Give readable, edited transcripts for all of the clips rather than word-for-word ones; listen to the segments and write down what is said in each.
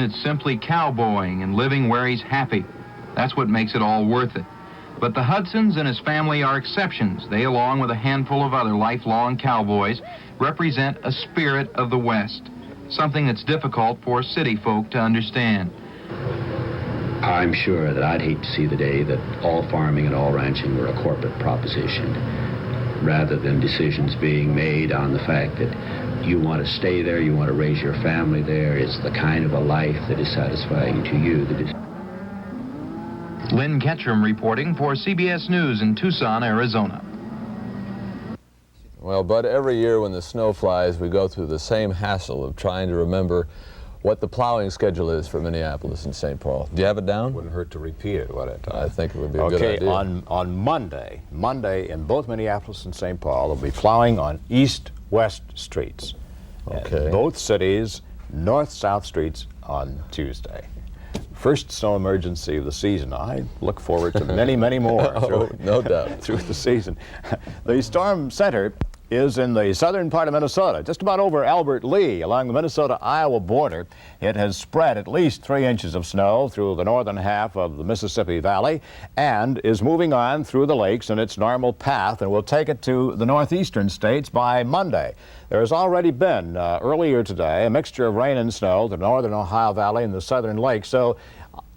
It's simply cowboying and living where he's happy. That's what makes it all worth it. But the Hudsons and his family are exceptions. They, along with a handful of other lifelong cowboys, represent a spirit of the West, something that's difficult for city folk to understand. I'm sure that I'd hate to see the day that all farming and all ranching were a corporate proposition, rather than decisions being made on the fact that you want to stay there, you want to raise your family there. It's the kind of a life that is satisfying to you. Lynn Ketchum reporting for CBS News in Tucson, Arizona. Well, Bud, every year when the snow flies, we go through the same hassle of trying to remember what the plowing schedule is for Minneapolis and St. Paul. Do you have it down? Wouldn't hurt to repeat it, would it? I think it would be a good idea. Okay, on Monday in both Minneapolis and St. Paul, they'll be plowing on east-west streets. Okay. And both cities, north-south streets on Tuesday. First snow emergency of the season. I look forward to many, many more no doubt. through the season. The storm center is in the southern part of Minnesota, just about over Albert Lee, along the Minnesota-Iowa border. It has spread at least 3 inches of snow through the northern half of the Mississippi Valley and is moving on through the lakes in its normal path and will take it to the northeastern states by Monday. There has already been, earlier today, a mixture of rain and snow to the northern Ohio Valley and the southern lakes. So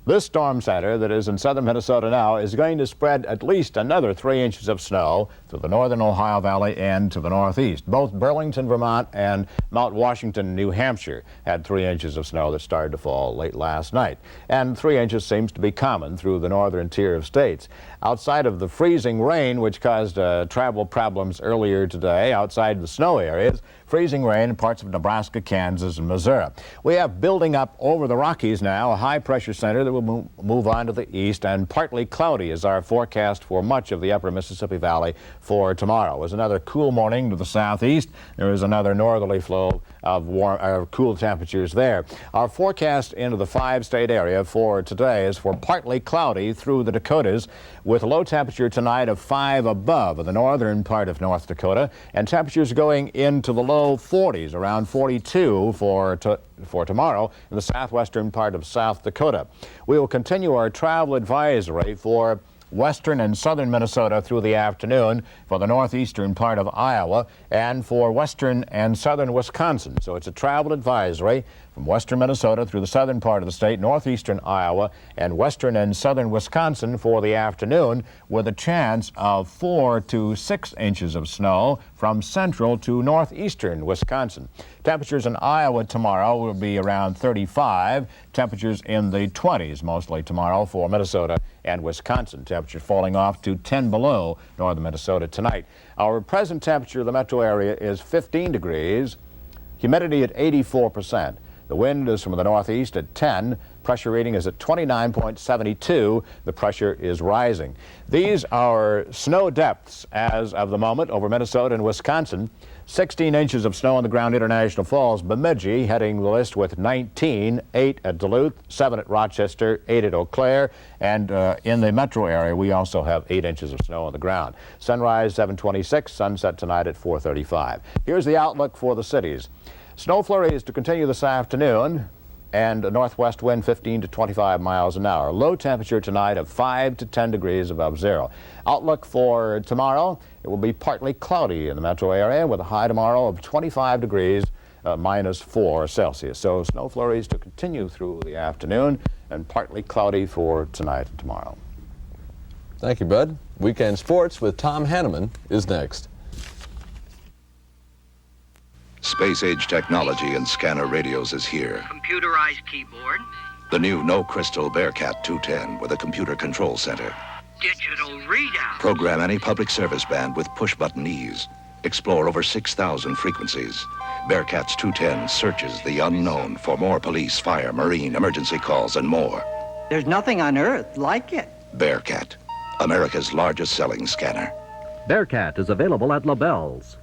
this storm center that is in southern Minnesota now is going to spread at least another 3 inches of snow to the northern Ohio Valley and to the northeast. Both Burlington, Vermont and Mount Washington, New Hampshire had 3 inches of snow that started to fall late last night. And 3 inches seems to be common through the northern tier of states. Outside of the freezing rain, which caused travel problems earlier today, outside the snow areas, freezing rain in parts of Nebraska, Kansas, and Missouri. We have building up over the Rockies now a high-pressure center that will move on to the east, and partly cloudy is our forecast for much of the upper Mississippi Valley for tomorrow. There's another cool morning to the southeast. There is another northerly flow of cool temperatures there. Our forecast into the 5-state area for today is for partly cloudy through the Dakotas, with a low temperature tonight of 5 above the northern part of North Dakota, and temperatures going into the low 40s, around 42 for tomorrow in the southwestern part of South Dakota. We will continue our travel advisory for western and southern Minnesota through the afternoon, for the northeastern part of Iowa, and for western and southern Wisconsin. So it's a travel advisory from western Minnesota through the southern part of the state, northeastern Iowa, and western and southern Wisconsin for the afternoon, with a chance of 4 to 6 inches of snow from central to northeastern Wisconsin. Temperatures in Iowa tomorrow will be around 35. Temperatures in the 20s mostly tomorrow for Minnesota and Wisconsin. Temperatures falling off to 10 below northern Minnesota tonight. Our present temperature of the metro area is 15 degrees, humidity at 84%. The wind is from the northeast at 10. Pressure reading is at 29.72. The pressure is rising. These are snow depths as of the moment over Minnesota and Wisconsin. 16 inches of snow on the ground, International Falls. Bemidji heading the list with 19, 8 at Duluth, 7 at Rochester, 8 at Eau Claire, and in the metro area we also have 8 inches of snow on the ground. Sunrise 7:26, sunset tonight at 4:35. Here's the outlook for the cities. Snow flurries to continue this afternoon, and a northwest wind 15 to 25 miles an hour. Low temperature tonight of 5 to 10 degrees above zero. Outlook for tomorrow, it will be partly cloudy in the metro area with a high tomorrow of 25 degrees, -4 Celsius. So snow flurries to continue through the afternoon and partly cloudy for tonight and tomorrow. Thank you, Bud. Weekend Sports with Tom Hanneman is next. Space-age technology in scanner radios is here. Computerized keyboard. The new no-crystal Bearcat 210 with a computer control center. Digital readout. Program any public service band with push-button ease. Explore over 6,000 frequencies. Bearcat's 210 searches the unknown for more police, fire, marine, emergency calls, and more. There's nothing on Earth like it. Bearcat, America's largest selling scanner. Bearcat is available at Laels.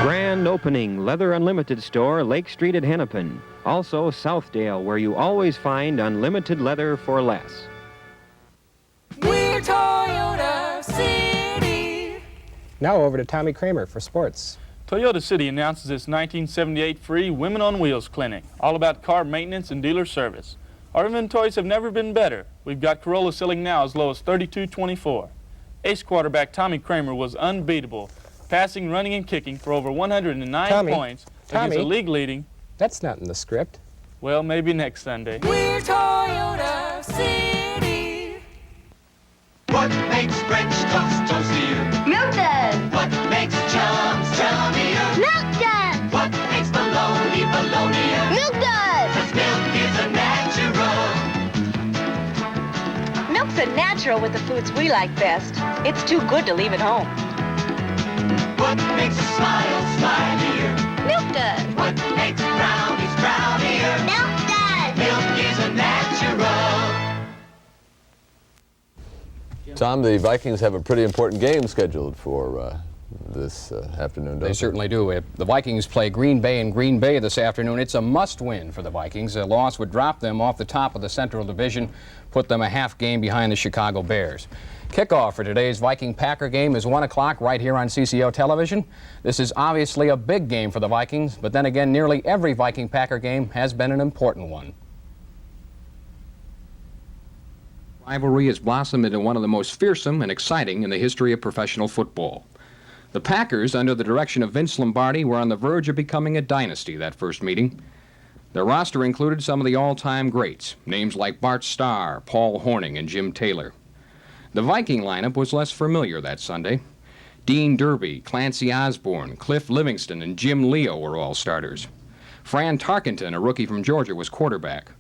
Grand opening, Leather Unlimited store, Lake Street at Hanneman. Also Southdale, where you always find unlimited leather for less. We're Toyota City. Now over to Tommy Kramer for sports. Toyota City announces its 1978 free Women on Wheels clinic, all about car maintenance and dealer service. Our inventories have never been better. We've got Corolla selling now as low as $32.24. Ace quarterback Tommy Kramer was unbeatable, passing, running, and kicking for over 109 points against a league-leading. That's not in the script. Well, maybe next Sunday. We're Toyota City. What makes French toast toastier? Milk does. What makes chums chummier? Milk does. What makes bologna bolognier? Milk does. 'Cause milk is a natural. Milk's a natural with the foods we like best. It's too good to leave at home. What makes a smile smilier? Milk does. What makes brownies brownier? Milk does. Milk is a natural. Tom, the Vikings have a pretty important game scheduled for this afternoon, don't They certainly do. The Vikings play Green Bay in Green Bay this afternoon. It's a must-win for the Vikings. A loss would drop them off the top of the Central Division, put them a half game behind the Chicago Bears. Kickoff for today's Viking-Packer game is 1 o'clock right here on CCO television. This is obviously a big game for the Vikings, but then again, nearly every Viking-Packer game has been an important one. Rivalry has blossomed into one of the most fearsome and exciting in the history of professional football. The Packers, under the direction of Vince Lombardi, were on the verge of becoming a dynasty that first meeting. Their roster included some of the all-time greats, names like Bart Starr, Paul Hornung, and Jim Taylor. The Viking lineup was less familiar that Sunday. Dean Derby, Clancy Osborne, Cliff Livingston, and Jim Leo were all starters. Fran Tarkenton, a rookie from Georgia, was quarterback.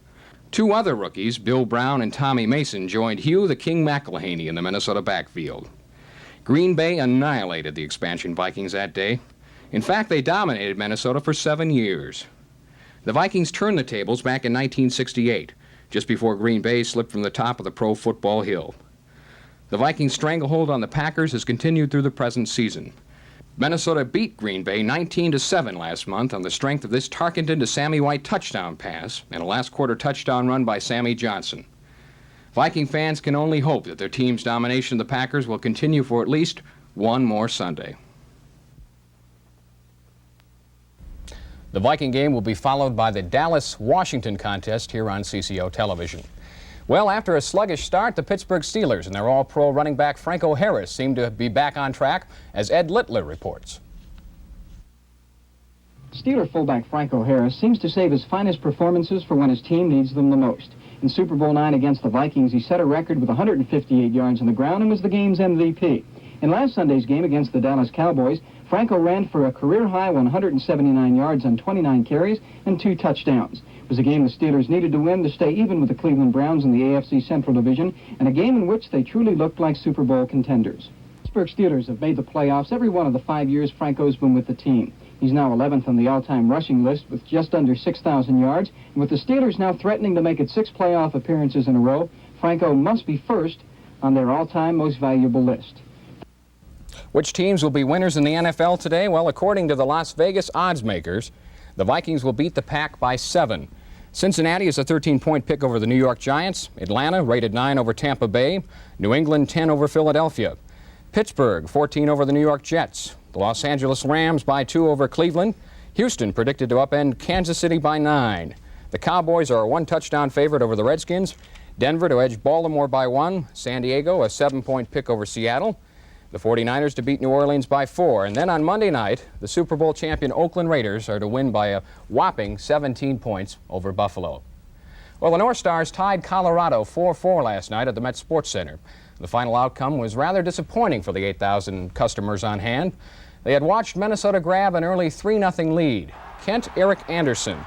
Two other rookies, Bill Brown and Tommy Mason, joined Hugh the King McElhaney in the Minnesota backfield. Green Bay annihilated the expansion Vikings that day. In fact, they dominated Minnesota for 7 years. The Vikings turned the tables back in 1968, just before Green Bay slipped from the top of the Pro Football Hill. The Vikings' stranglehold on the Packers has continued through the present season. Minnesota beat Green Bay 19-7 last month on the strength of this Tarkenton to Sammy White touchdown pass and a last-quarter touchdown run by Sammy Johnson. Viking fans can only hope that their team's domination of the Packers will continue for at least one more Sunday. The Viking game will be followed by the Dallas-Washington contest here on CCO television. Well, after a sluggish start, the Pittsburgh Steelers and their all-pro running back Franco Harris seem to be back on track, as Ed Littler reports. Steeler fullback Franco Harris seems to save his finest performances for when his team needs them the most. In Super Bowl IX against the Vikings, he set a record with 158 yards on the ground and was the game's MVP. In last Sunday's game against the Dallas Cowboys, Franco ran for a career-high 179 yards on 29 carries and 2 touchdowns. It was a game the Steelers needed to win to stay even with the Cleveland Browns in the AFC Central Division, and a game in which they truly looked like Super Bowl contenders. Pittsburgh Steelers have made the playoffs every one of the 5 years Franco's been with the team. He's now 11th on the all-time rushing list with just under 6,000 yards, and with the Steelers now threatening to make it 6 playoff appearances in a row, Franco must be first on their all-time most valuable list. Which teams will be winners in the NFL today? Well, according to the Las Vegas odds makers, the Vikings will beat the Pack by 7. Cincinnati is a 13-point pick over the New York Giants. Atlanta rated 9 over Tampa Bay. New England 10 over Philadelphia. Pittsburgh 14 over the New York Jets. The Los Angeles Rams by 2 over Cleveland. Houston predicted to upend Kansas City by 9. The Cowboys are a 1-touchdown favorite over the Redskins. Denver to edge Baltimore by 1. San Diego a 7-point pick over Seattle. The 49ers to beat New Orleans by 4. And then on Monday night, the Super Bowl champion Oakland Raiders are to win by a whopping 17 points over Buffalo. Well, the North Stars tied Colorado 4-4 last night at the Met Sports Center. The final outcome was rather disappointing for the 8,000 customers on hand. They had watched Minnesota grab an early 3-0 lead. Kent Eric Anderson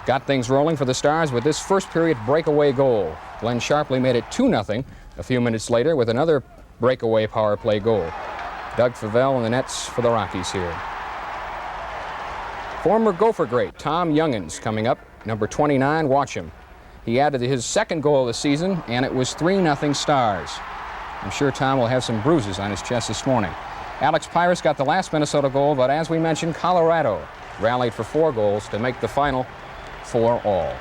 got things rolling for the Stars with this first-period breakaway goal. Glenn Sharpley made it 2-0 a few minutes later with another breakaway power play goal. Doug Favell in the nets for the Rockies here. Former Gopher great Tom Youngins coming up, number 29. Watch him. He added his second goal of the season, and it was 3-0 Stars. I'm sure Tom will have some bruises on his chest this morning. Alex Pyrus got the last Minnesota goal, but as we mentioned, Colorado rallied for 4 goals to make the final 4-all.